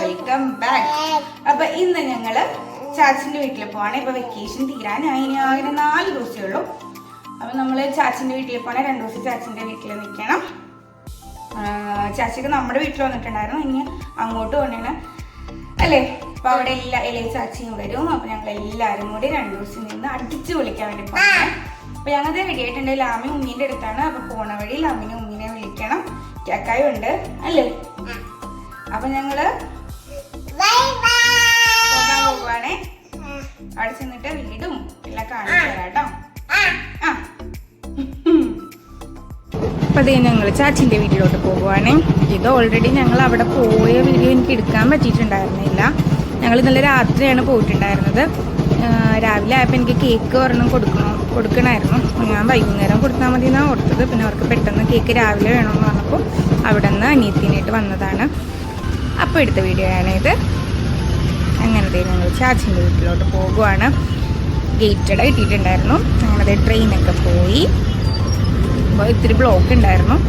Welcome back. അപ്പൊ ഇന്ന് ഞങ്ങള് ചാച്ചിന്റെ വീട്ടിൽ പോവാണ്. ഇപ്പൊ വെക്കേഷൻ തീരാനായി, ഇനി ആകെ 4 ദിവസമേ ഉള്ളൂ. അപ്പൊ നമ്മള് ചാച്ചിന്റെ വീട്ടിൽ പോണേ, 2 ദിവസം ചാച്ചിന്റെ വീട്ടിൽ നിൽക്കണം. ചാച്ചിക്ക് നമ്മുടെ വീട്ടിൽ വന്നിട്ടുണ്ടായിരുന്നു, ഇനി അങ്ങോട്ട് പോണേണ് അല്ലേ. അപ്പൊ അവിടെ എല്ലാ ചാച്ചിയും വരും. അപ്പൊ ഞങ്ങൾ എല്ലാരും കൂടി 2 ദിവസം നിന്ന് അടിച്ചു വിളിക്കാൻ വേണ്ടി പോകണം. അപ്പൊ ഞങ്ങൾ റെഡി ആയിട്ടുണ്ട്. ലാമി ഉമ്മീന്റെ അടുത്താണ്. അപ്പൊ പോണ വഴി ലാമിനെ ഉമ്മീനെ വിളിക്കണം. കേക്കായും ഉണ്ട് അല്ലേ. അപ്പൊ ഞങ്ങള് പോകാൻ പോകുവാണേ. അവിടെ ചെന്നിട്ട് വീടും എല്ലാം കാണിച്ചു തരാം കേട്ടോ. അപ്പൊ അതേ ഞങ്ങൾ ചാച്ചിന്റെ വീട്ടിലോട്ട് പോകുവാണേ. ഇത് ഓൾറെഡി ഞങ്ങൾ അവിടെ പോയ വീഡിയോ എനിക്ക് എടുക്കാൻ പറ്റിയിട്ടുണ്ടായിരുന്നില്ല. ഞങ്ങൾ ഇന്നലെ രാത്രിയാണ് പോയിട്ടുണ്ടായിരുന്നത്. രാവിലെ ആയപ്പോൾ എനിക്ക് കേക്ക് ഒരെണ്ണം കൊടുക്കണമായിരുന്നു. ഞാൻ വൈകുന്നേരം കൊടുത്താൽ മതി എന്നാണ് ഓർത്തത്. പിന്നെ അവർക്ക് പെട്ടെന്ന് കേക്ക് രാവിലെ വേണമെന്ന് പറഞ്ഞപ്പോൾ അവിടെ നിന്ന് അനിയത്തിനായിട്ട് വന്നതാണ്. അപ്പോൾ എടുത്ത വീഡിയോ ആണിത്. അങ്ങനത്തെ ഞങ്ങൾ ചാച്ചിൻ്റെ വീട്ടിലോട്ട് പോകുവാണ്. ഗേറ്റഡ് കിട്ടിയിട്ടുണ്ടായിരുന്നു. ഞങ്ങളത് ട്രെയിനൊക്കെ പോയി. അപ്പോൾ ഇത്തിരി ബ്ലോക്ക് ഉണ്ടായിരുന്നു.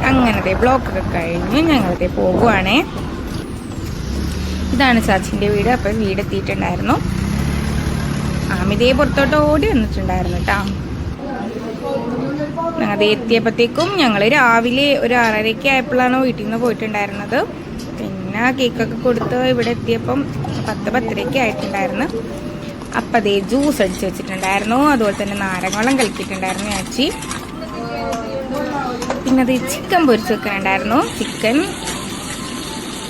അങ്ങനത്തെ ബ്ലോക്കൊക്കെ കഴിഞ്ഞ് ഞങ്ങളത്തെ പോകുവാണേ. ഇതാണ് ചാച്ചിൻ്റെ വീട്. അപ്പം വീടെത്തിയിട്ടുണ്ടായിരുന്നു. ആമിതേ പുറത്തോട്ട് ഓടി വന്നിട്ടുണ്ടായിരുന്നു കേട്ടോ. അത് എത്തിയപ്പോഴത്തേക്കും ഞങ്ങൾ രാവിലെ ഒരു 6:30 ആയപ്പോഴാണ് വീട്ടിൽ നിന്ന് പോയിട്ടുണ്ടായിരുന്നത്. പിന്നെ കേക്കൊക്കെ കൊടുത്ത് ഇവിടെ എത്തിയപ്പം 10-10:30 ആയിട്ടുണ്ടായിരുന്നു. അപ്പം അതേ ജ്യൂസ് അടിച്ച് വെച്ചിട്ടുണ്ടായിരുന്നു. അതുപോലെ തന്നെ നാരങ്ങവെള്ളം കലക്കിയിട്ടുണ്ടായിരുന്നു ചാച്ചി. പിന്നെ അത് ചിക്കൻ പൊരിച്ച് വെക്കാനുണ്ടായിരുന്നു.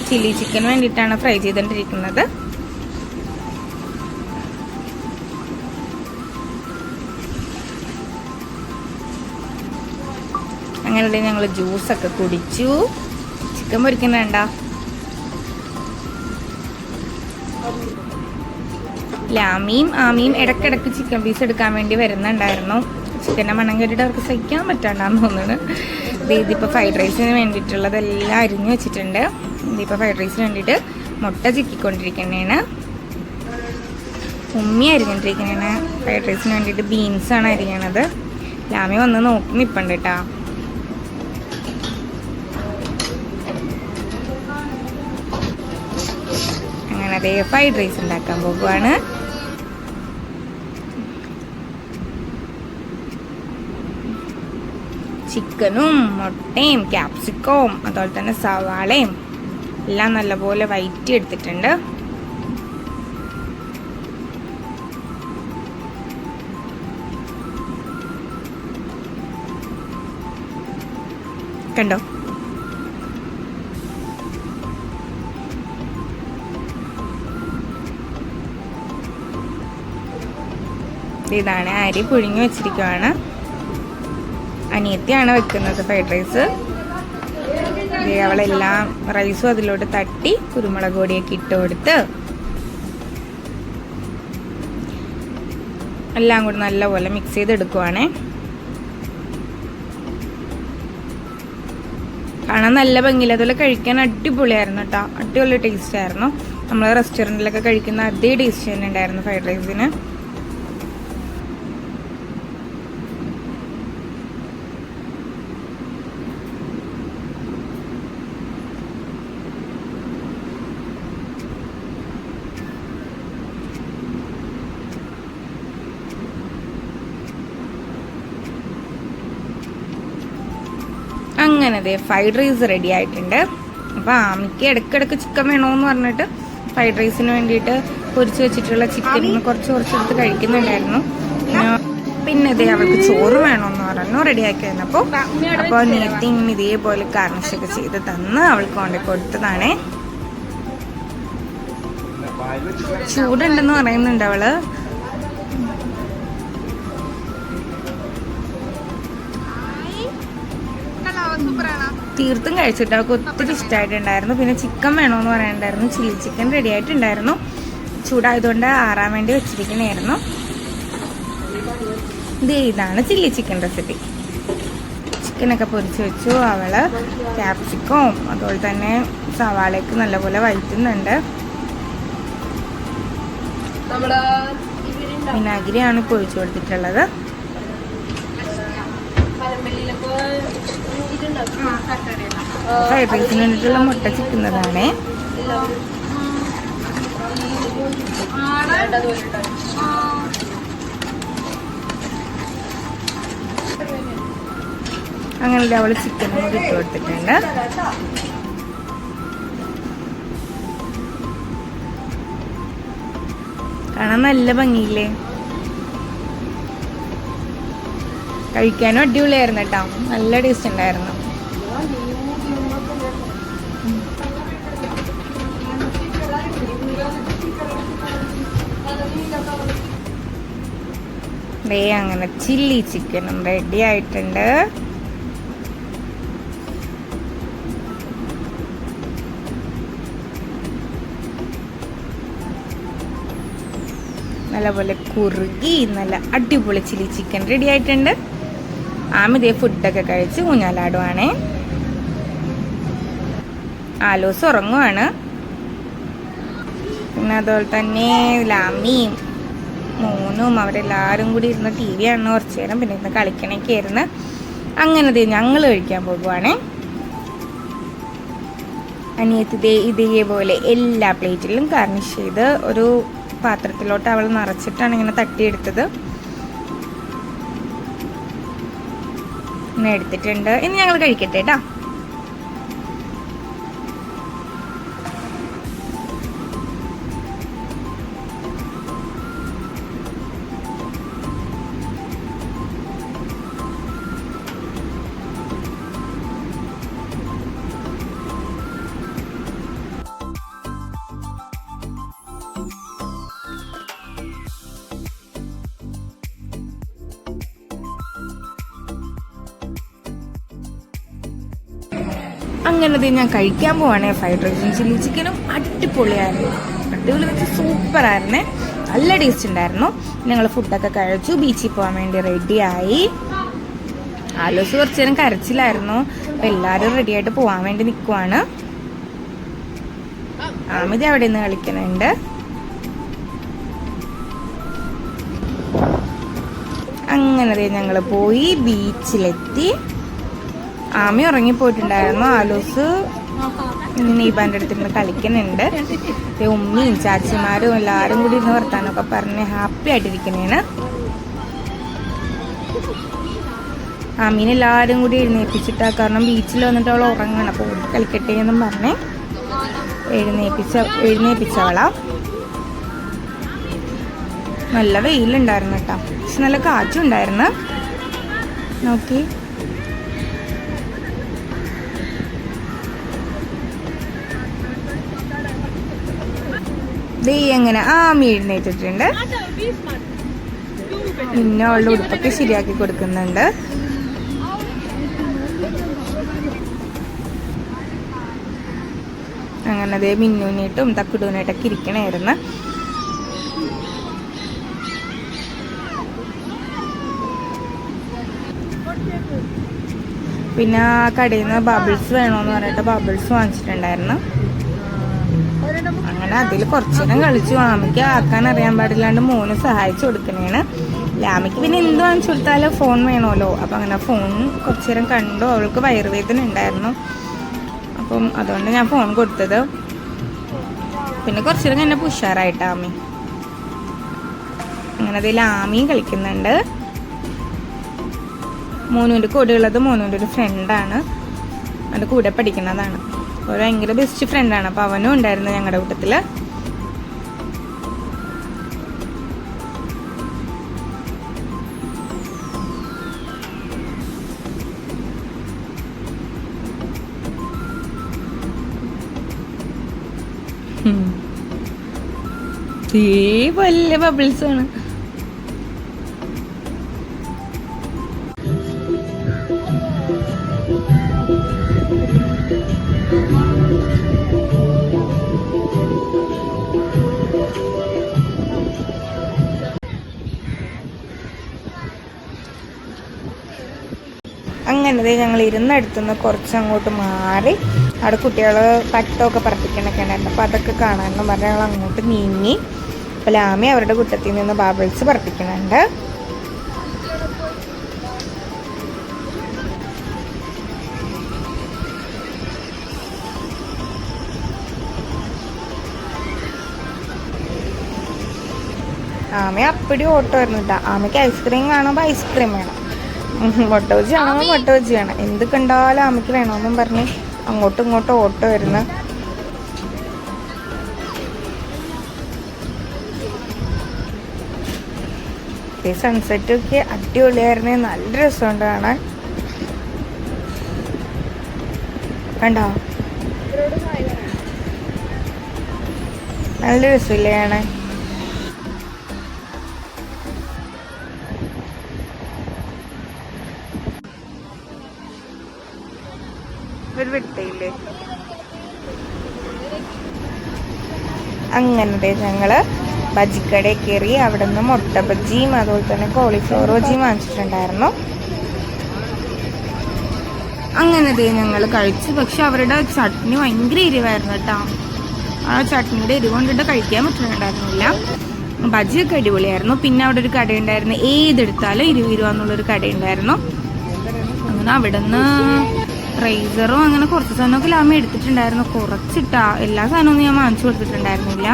ചില്ലി ചിക്കൻ വേണ്ടിയിട്ടാണ് ഫ്രൈ ചെയ്തുകൊണ്ടിരിക്കുന്നത്. അങ്ങനെ ഞങ്ങൾ ജ്യൂസൊക്കെ കുടിച്ചു. ചിക്കൻ പൊരിക്കുന്നുണ്ട. ലാമിയും ആമിയും ഇടയ്ക്കിടയ്ക്ക് ചിക്കൻ പീസ് എടുക്കാൻ വേണ്ടി വരുന്നുണ്ടായിരുന്നു. ചിക്കൻ്റെ മണം കേട്ടിട്ട് അവർക്ക് സഹിക്കാൻ പറ്റാണ്ടാന്ന് തോന്നുന്നു. ഇതിപ്പോൾ ഫ്രൈഡ് റൈസിന് വേണ്ടിയിട്ടുള്ളതെല്ലാം അരിഞ്ഞു വെച്ചിട്ടുണ്ട്. ഇതിപ്പോൾ ഫ്രൈഡ് റൈസിന് വേണ്ടിയിട്ട് മുട്ട ചിക്കിക്കൊണ്ടിരിക്കുന്നതാണ്. ഉമ്മി അരിഞ്ഞിട്ടിരിക്കുന്നതാണ്. ഫ്രൈഡ് റൈസിന് വേണ്ടിയിട്ട് ബീൻസാണ് അരിയണത്. ലാമി വന്ന് നോക്കി നിൽപ്പുണ്ട് കേട്ടോ. അങ്ങനെ അതേ ഫ്രൈഡ് റൈസ് ഉണ്ടാക്കാൻ പോകുവാണ്. ചിക്കനും മുട്ടയും ക്യാപ്സിക്കവും അതുപോലെ തന്നെ സവാളയും എല്ലാം നല്ലപോലെ വഴറ്റി എടുത്തിട്ടുണ്ട്. കണ്ടോ, ഇതാണ് അരി പുഴുങ്ങി വെച്ചിരിക്കുകയാണ്. അനിയത്തിയാണ് വെക്കുന്നത് ഫ്രൈഡ് റൈസ്. അവളെല്ലാം റൈസും അതിലോട്ട് തട്ടി കുരുമുളക് പൊടിയൊക്കെ ഇട്ട് കൊടുത്ത് എല്ലാം കൂടി നല്ലപോലെ മിക്സ് ചെയ്തെടുക്കുവാണേ. കാണാൻ നല്ല ഭംഗിയില്ല, അതുപോലെ കഴിക്കാൻ അടിപൊളിയായിരുന്നു കേട്ടോ. അടിപൊളി ടേസ്റ്റ് ആയിരുന്നു. നമ്മൾ റെസ്റ്റോറൻറ്റിലൊക്കെ കഴിക്കുന്ന അതേ ടേസ്റ്റ് തന്നെ ഉണ്ടായിരുന്നു ഫ്രൈഡ് റൈസിന്. അങ്ങനെ അതെ ഫ്രൈഡ് റൈസ് റെഡി ആയിട്ടുണ്ട്. അപ്പോൾ ആമിക്ക് ഇടയ്ക്കിടയ്ക്ക് ചിക്കൻ വേണമെന്ന് പറഞ്ഞിട്ട് ഫ്രൈഡ് റൈസിന് വേണ്ടിയിട്ട് പൊരിച്ച് വെച്ചിട്ടുള്ള ചിക്കൻ കുറച്ചെടുത്ത് കഴിക്കുന്നുണ്ടായിരുന്നു. പിന്നെ ഇതേ അവൾക്ക് ചോറ് വേണമെന്ന് പറഞ്ഞു റെഡിയാക്കി വന്നപ്പോൾ. അപ്പോൾ നേരത്തെ ഇതേപോലെ ഗാർണിഷൊക്കെ ചെയ്ത് തന്ന് അവൾക്ക് കൊണ്ട് കൊടുത്തതാണേ. ചൂടുണ്ടെന്ന് പറയുന്നുണ്ട് അവള്. തീർത്തും കഴിച്ചിട്ട് അവൾക്ക് ഒത്തിരി ഇഷ്ടമായിട്ടുണ്ടായിരുന്നു. പിന്നെ ചിക്കൻ വേണമെന്ന് പറയാനുണ്ടായിരുന്നു. ചില്ലി ചിക്കൻ റെഡി ആയിട്ടുണ്ടായിരുന്നു. ചൂടായതുകൊണ്ട് ആറാൻ വേണ്ടി വെച്ചിരിക്കണായിരുന്നു. ഇതാണ് ചില്ലി ചിക്കൻ റെസിപ്പി. ചിക്കനൊക്കെ പൊരിച്ച് വെച്ചു. അവള് ക്യാപ്സിക്കവും അതുപോലെ തന്നെ സവാളയൊക്കെ നല്ലപോലെ വഴറ്റുന്നുണ്ട്. വിനാഗിരിയാണ് ഇപ്പോൾ ഒഴിച്ചു കൊടുത്തിട്ടുള്ളത്. ഫ്രൈഡ് റൈസിന് വേണ്ടിയിട്ടുള്ള മുട്ട ചിക്കുന്നതാണ്. അങ്ങനെ അവള് ചിക്കനും കൂടി ഇട്ട് കൊടുത്തിട്ടുണ്ട്. കാണാൻ നല്ല ഭംഗിയില്ലേ? കഴിക്കാനും അടിപൊളിയായിരുന്നു കേട്ടോ, നല്ല ടേസ്റ്റ് ഉണ്ടായിരുന്നു. അങ്ങനെ ചില്ലി ചിക്കനും റെഡി ആയിട്ടുണ്ട്. നല്ലപോലെ കുറുകി നല്ല അടിപൊളി ചില്ലി ചിക്കൻ റെഡി ആയിട്ടുണ്ട്. ആമിതേ ഫുഡൊക്കെ കഴിച്ച് ഊഞ്ഞാലാടുവാണേ. ആലോസ് ഉറങ്ങുവാണ്. പിന്നെ അതുപോലെ തന്നെ ലാമിയും മോനും അവരെല്ലാവരും കൂടി ഇരുന്ന് ടി വി ആണ് കുറച്ച് നേരം. പിന്നെ ഇരുന്ന് കളിക്കണൊക്കെ ആയിരുന്നു. അങ്ങനെ ഞങ്ങൾ കഴിക്കാൻ പോകുവാണേ. അനിയത്തി ഇതേപോലെ എല്ലാ പ്ലേറ്റിലും ഗാർണിഷ് ചെയ്ത് ഒരു പാത്രത്തിലോട്ട് അവൾ നിറച്ചിട്ടാണ് ഇങ്ങനെ തട്ടിയെടുത്തത്. ഇങ്ങനെ എടുത്തിട്ടുണ്ട്. ഇനി ഞങ്ങൾ കഴിക്കട്ടെ കേട്ടോ. അങ്ങനെ ഞാൻ കഴിക്കാൻ പോവാണേ. ഫ്രൈഡ് റൈസും ചില്ലി ചിക്കനും അടിപൊളിയായിരുന്നു. അടിപൊളി വെച്ച് സൂപ്പറായിരുന്നേ, നല്ല ടേസ്റ്റ് ഉണ്ടായിരുന്നു. ഞങ്ങൾ ഫുഡൊക്കെ കഴിച്ചു, ബീച്ചിൽ പോകാൻ വേണ്ടി റെഡിയായി. ആലോസ് കുറച്ചു നേരം കരച്ചിലായിരുന്നു. അപ്പം എല്ലാവരും റെഡിയായിട്ട് പോകാൻ വേണ്ടി നിൽക്കുവാണ്. ആമിത അവിടെ നിന്ന് കളിക്കുന്നുണ്ട്. അങ്ങനെ ഞങ്ങൾ പോയി ബീച്ചിലെത്തി. ആമി ഉറങ്ങിപ്പോയിട്ടുണ്ടായിരുന്നു. ആലോസ് നീബാൻ്റെ അടുത്ത് നിന്ന് കളിക്കുന്നുണ്ട്. ഉമ്മയും ചാച്ചിമാരും എല്ലാവരും കൂടി ഇരുന്ന് വർത്താനൊക്കെ പറഞ്ഞ് ഹാപ്പി ആയിട്ടിരിക്കുന്നതാണ്. ആമീനെ എല്ലാവരും കൂടി എഴുന്നേൽപ്പിച്ചിട്ടാ, കാരണം ബീച്ചിൽ വന്നിട്ട് അവൾ ഉറങ്ങണം. അപ്പോൾ കളിക്കട്ടെ എന്നും പറഞ്ഞ് എഴുന്നേൽപ്പിച്ചവളാ. നല്ല വെയിലുണ്ടായിരുന്നു കേട്ടോ, പക്ഷെ നല്ല കാറ്റും ഉണ്ടായിരുന്നു. നോക്കി എങ്ങനെ ആമി എഴുന്നേറ്റിട്ടുണ്ട്. പിന്നെ അവളുടെ ഉടുപ്പൊക്കെ ശരിയാക്കി കൊടുക്കുന്നുണ്ട്. അങ്ങനെ അതേ മിന്നൂനായിട്ടും തക്കുടൂനായിട്ടൊക്കെ ഇരിക്കണായിരുന്നു. പിന്നെ കടയിൽ നിന്ന് ബബിൾസ് വേണമെന്ന് പറഞ്ഞിട്ട് ബബിൾസ് വാങ്ങിച്ചിട്ടുണ്ടായിരുന്നു. അങ്ങനെ അതിൽ കുറച്ചു നേരം കളിച്ചു. ആമയ്ക്ക് ആക്കാൻ അറിയാൻ പാടില്ലാണ്ട് മോന് സഹായിച്ചു കൊടുക്കണേണ്. ലാമയ്ക്ക് പിന്നെ എന്ത് വാങ്ങിച്ചു കൊടുത്താലും ഫോൺ വേണമല്ലോ. അപ്പം അങ്ങനെ ഫോൺ കുറച്ചു നേരം കണ്ടു. അവൾക്ക് വയറുവേദന ഉണ്ടായിരുന്നു, അപ്പം അതുകൊണ്ട് ഞാൻ ഫോൺ കൊടുത്തത്. പിന്നെ കുറച്ചു നേരം എന്നെ ഉഷാറായിട്ട് ആമി. അങ്ങനെ അതിൽ ആമിയും കളിക്കുന്നുണ്ട്. മോനുവിൻ്റെ കൂടെ ഉള്ളത് മോനുവിൻ്റെ ഒരു ഫ്രണ്ടാണ്, അവൻ്റെ കൂടെ പഠിക്കുന്നതാണ്. ഒരു ഭയങ്കര ബെസ്റ്റ് ഫ്രണ്ടാണ്. അപ്പോൾ അവനും ഉണ്ടായിരുന്നു ഞങ്ങളുടെ കൂട്ടത്തിൽ. വലിയ ബബിൾസ് ആണ്. അങ്ങനെ ഞങ്ങൾ ഇരുന്നടുത്തുനിന്ന് കുറച്ചങ്ങോട്ട് മാറി അവിടെ കുട്ടികൾ പട്ടമൊക്കെ പറപ്പിക്കണൊക്കെ ഉണ്ടായിരുന്നു. അപ്പോൾ അതൊക്കെ കാണാമെന്ന് പറഞ്ഞ് ഞങ്ങൾ അങ്ങോട്ട് നീങ്ങി. അപ്പോൾ ലാമി അവരുടെ കുട്ടത്തിൽ നിന്ന് ബബിൾസ് പറപ്പിക്കുന്നുണ്ട്. ആമ അപ്പടി ഓട്ടോ വരുന്നു കേട്ടോ. ആമയ്ക്ക് ഐസ്ക്രീം കാണുമ്പോൾ ഐസ്ക്രീം വേണം, മുട്ട ബജി ആണെങ്കിൽ മുട്ട ബജി വേണം, എന്ത് കണ്ടാലും ആമയ്ക്ക് വേണമെന്നും പറഞ്ഞ് അങ്ങോട്ടും ഇങ്ങോട്ടും ഓട്ടോ വരുന്നു. ഈ സൺസെറ്റൊക്കെ അടിപൊളിയായിരുന്നേ, നല്ല രസമുണ്ട് കാണാൻ. കണ്ടോ, നല്ല രസമില്ലേ കാണാൻ. ഒരു വെട്ടയില്ലേ. അങ്ങനെ ഞങ്ങള് ബജിക്കടയിൽ കയറി. അവിടെ നിന്ന് മുട്ട ബജിയും അതുപോലെ തന്നെ കോളിഫ്ലവർ ബജിയും വാങ്ങിച്ചിട്ടുണ്ടായിരുന്നു. അങ്ങനെ ഞങ്ങൾ കഴിച്ചു. പക്ഷെ അവരുടെ ചട്നി ഭയങ്കര എരിവായിരുന്നു കേട്ടോ. ആ ചട്നിയുടെ എരിവ് കൊണ്ടിട്ട് കഴിക്കാൻ പറ്റുന്നുണ്ടായിരുന്നില്ല. ബജിയൊക്കെ അടിപൊളിയായിരുന്നു. പിന്നെ അവിടെ ഒരു കടയുണ്ടായിരുന്നു, ഏതെടുത്താലും 20 രൂപ എന്നുള്ളൊരു കടയുണ്ടായിരുന്നു. അങ്ങനെ അവിടെ നിന്ന് റൈസറും അങ്ങനെ കുറച്ച് സാധനമൊക്കെ ലാമ എടുത്തിട്ടുണ്ടായിരുന്നു. കുറച്ചിട്ടാ, എല്ലാ സാധനമൊന്നും ഞാൻ വാങ്ങിച്ചു കൊടുത്തിട്ടുണ്ടായിരുന്നില്ല.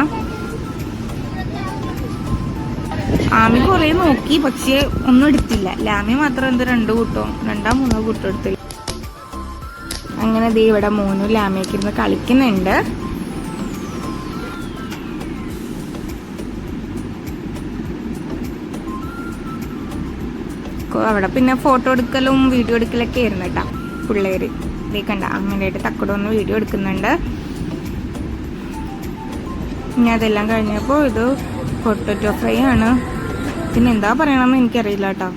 ആമി കുറേ നോക്കി, പക്ഷേ ഒന്നും എടുത്തില്ല. ലാമി മാത്രം എന്ത് 2 കൂട്ടോ 2-3 കൂട്ടോ എടുത്തില്ല. അങ്ങനെ ദേ ഇവിടെ മോനും ലാമയൊക്കെ ഇരുന്ന് കളിക്കുന്നുണ്ട്. അവിടെ പിന്നെ ഫോട്ടോ എടുക്കലും വീഡിയോ എടുക്കലൊക്കെ ആയിരുന്നു കേട്ടോ പിള്ളേര്. ഇതേ കണ്ട അങ്ങനെയായിട്ട് തക്കട ഒന്ന് വീഡിയോ എടുക്കുന്നുണ്ട്. ഇനി അതെല്ലാം കഴിഞ്ഞപ്പോൾ ഇത് പൊട്ടറ്റോ ഫ്രൈ ആണ്. പിന്നെ എന്താ പറയണമെന്ന് എനിക്കറിയില്ല കേട്ടോ.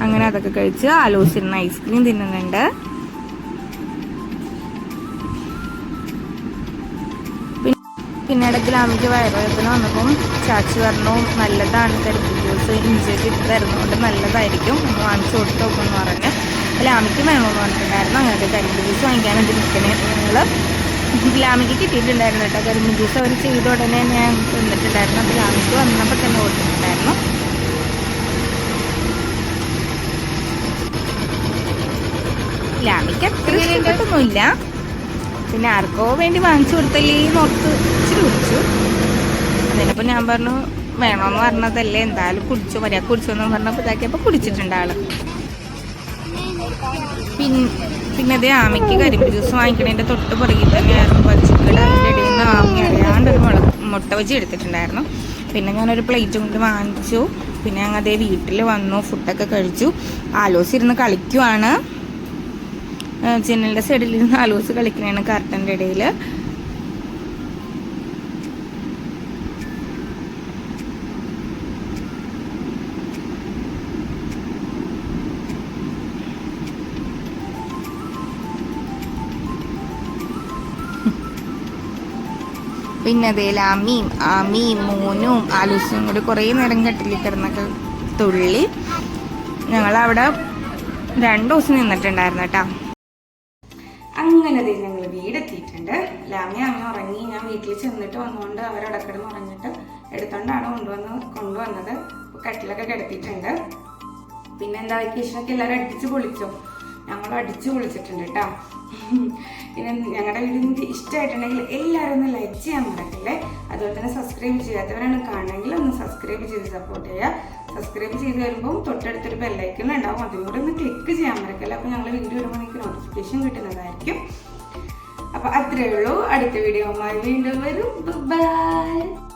അങ്ങനെ അതൊക്കെ കഴിച്ച് ആലോചിച്ചിരുന്ന ഐസ്ക്രീം തിന്നുന്നുണ്ട്. പിന്നെ ഇടയ്ക്ക് ലാമിക്ക് വയറുവേദന വന്നപ്പം ചാച്ചി പറഞ്ഞു നല്ലതാണ് കരിമ്പ് ജ്യൂസ്, ഇഞ്ചിയൊക്കെ ഇട്ട് തരുന്നതുകൊണ്ട് നല്ലതായിരിക്കും, ഒന്ന് വാങ്ങിച്ചു കൊടുത്ത് നോക്കുമെന്ന് പറഞ്ഞ്. ലാമിക്ക് വേണമെന്ന് പറഞ്ഞിട്ടുണ്ടായിരുന്നു. അങ്ങനത്തെ കരിമ്പ് ജ്യൂസ് വാങ്ങിക്കാൻ വേണ്ടി നിൽക്കണേ. ഞങ്ങൾ ലാമിക്ക് കിട്ടിയിട്ടുണ്ടായിരുന്നു കേട്ടോ കരിമ്പ് ജ്യൂസ്. അവർ ചെയ്ത ഉടനെ ഞാൻ തിന്നിട്ടുണ്ടായിരുന്നു. അപ്പോൾ ലാമിക്ക് വന്നപ്പോൾ തന്നെ കൊടുത്തിട്ടുണ്ടായിരുന്നു. ലാമിക്ക് അത്ര ഇഷ്ടപ്പെട്ടൊന്നുമില്ല. പിന്നെ ആർക്കോ വേണ്ടി വാങ്ങിച്ചു കൊടുത്തല്ലേ നോർത്ത് ഇച്ചിരി കുടിച്ചു. അതിനിപ്പോൾ ഞാൻ പറഞ്ഞു വേണമെന്ന് പറഞ്ഞതല്ലേ, എന്തായാലും കുടിച്ചു, മര്യാദ കുടിച്ചു എന്ന് പറഞ്ഞപ്പോൾ ഇതാക്കിയപ്പോൾ കുടിച്ചിട്ടുണ്ട് ആള്. പിന്നെ അതേ ആമയ്ക്ക് കരിമ്പ് ജ്യൂസ് വാങ്ങിക്കണതിൻ്റെ തൊട്ട് പുറകിൽ തന്നെയായിരുന്നു പച്ചക്കട. അതിൻ്റെ ഇടയിൽ നിന്ന് ആമി അറിയാണ്ടൊരു മുട്ട ബജി എടുത്തിട്ടുണ്ടായിരുന്നു. പിന്നെ ഞാനൊരു പ്ലേറ്റും കൊണ്ട് വാങ്ങിച്ചു. പിന്നെ ഞങ്ങൾ അതേ വീട്ടിൽ വന്നു, ഫുഡൊക്കെ കഴിച്ചു. ആലോചിച്ച് ഇരുന്ന് കളിക്കുവാണ്. ജനലിൻ്റെ സൈഡിൽ ഇരുന്ന് ആലോചിച്ച് കളിക്കണതാണ് കർട്ടൻ്റെ ഇടയിൽ. പിന്നെ അതേ ആമിയും മോനും ആലൂസും കൂടി കുറേ നേരം കട്ടിലിൽ കിടന്നൊക്കെ തുള്ളി. ഞങ്ങളവിടെ 2 ദിവസം നിന്നിട്ടുണ്ടായിരുന്നു കേട്ടോ. അങ്ങനെ ഞങ്ങൾ വീടെത്തിയിട്ടുണ്ട്. ലാമി അമ്മ ഉറങ്ങി. ഞാൻ വീട്ടിൽ ചെന്നിട്ട് വന്നുകൊണ്ട് അവരവിടെ കിടന്ന് ഉറങ്ങിയിട്ട് എടുത്തോണ്ടാണ് കൊണ്ടുവന്നത്. കട്ടിലൊക്കെ കിടത്തിയിട്ടുണ്ട്. പിന്നെ എന്താ വെക്കേഷനൊക്കെ എല്ലാവരും അടിച്ച് പൊളിച്ചോ? ഞങ്ങൾ അടിച്ച് പൊളിച്ചിട്ടുണ്ട് കേട്ടോ. പിന്നെ ഞങ്ങളുടെ വീഡിയോ നിങ്ങൾക്ക് ഇഷ്ടമായിട്ടുണ്ടെങ്കിൽ എല്ലാവരും ഒന്ന് ലൈക്ക് ചെയ്യാൻ മറക്കല്ലേ. അതുപോലെ തന്നെ സബ്സ്ക്രൈബ് ചെയ്യാത്തവരാണ് കാണണമെങ്കിൽ ഒന്ന് സബ്സ്ക്രൈബ് ചെയ്ത് സപ്പോർട്ട് ചെയ്യുക. സബ്സ്ക്രൈബ് ചെയ്ത് വരുമ്പോൾ തൊട്ടടുത്തൊരു ബെല്ലൈക്കൺ ഉണ്ടാവും, അതും കൂടെ ഒന്ന് ക്ലിക്ക് ചെയ്യാൻ മറക്കല്ല. അപ്പോൾ ഞങ്ങൾ വീഡിയോ ഇടുമ്പോൾ നിങ്ങൾക്ക് നോട്ടിഫിക്കേഷൻ കിട്ടുന്നതായിരിക്കും. അപ്പോൾ അത്രയേ ഉള്ളൂ. അടുത്ത വീഡിയോയുമായി വീണ്ടും വരും. ബൈ.